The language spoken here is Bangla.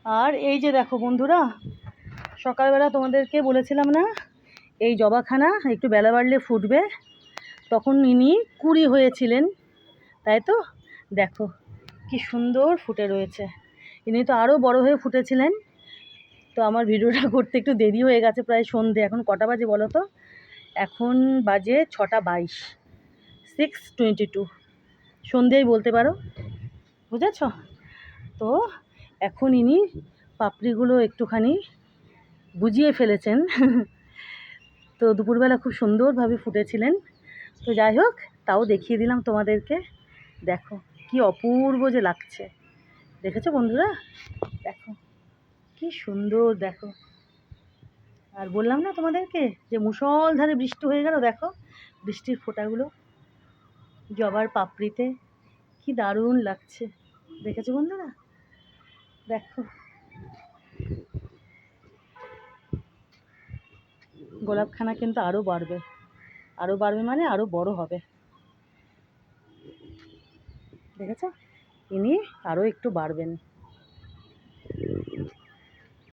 আর এই যে দেখো বন্ধুরা, সকালবেলা তোমাদেরকে বলেছিলাম না এই জবাখানা একটু বেলা বাড়লে ফুটবে, তখন ইনি কুড়ি হয়েছিলেন, তাই তো দেখো কি সুন্দর ফুটে রয়েছে। ইনি তো আরও বড় হয়ে ফুটেছিলেন। তো আমার ভিডিওটা করতে একটু দেরি হয়ে গেছে, প্রায় সন্ধে। এখন কটা বাজে বলো তো? এখন বাজে 6:22, 6:22, সন্ধেই বলতে পারো, বুঝেছ? তো এখন ইনি পাপড়িগুলো একটুখানি বুঝিয়ে ফেলেছেন। তো দুপুরবেলা খুব সুন্দরভাবে ফুটেছিলেন। তো যাই হোক, তাও দেখিয়ে দিলাম তোমাদেরকে। দেখো কি অপূর্ব যে লাগছে, দেখেছো বন্ধুরা? দেখো কি সুন্দর, দেখো। আর বললাম না তোমাদেরকে যে মুষলধারে বৃষ্টি হয়ে গেল, দেখো বৃষ্টির ফোঁটাগুলো জবার পাপড়িতে কি দারুণ লাগছে, দেখেছো বন্ধুরা? দেখো গোলাপখানা কিন্তু আরও বাড়বে, আরও বাড়বে মানে আরও বড় হবে, দেখেছো? ইনি আরও একটু বাড়বেন।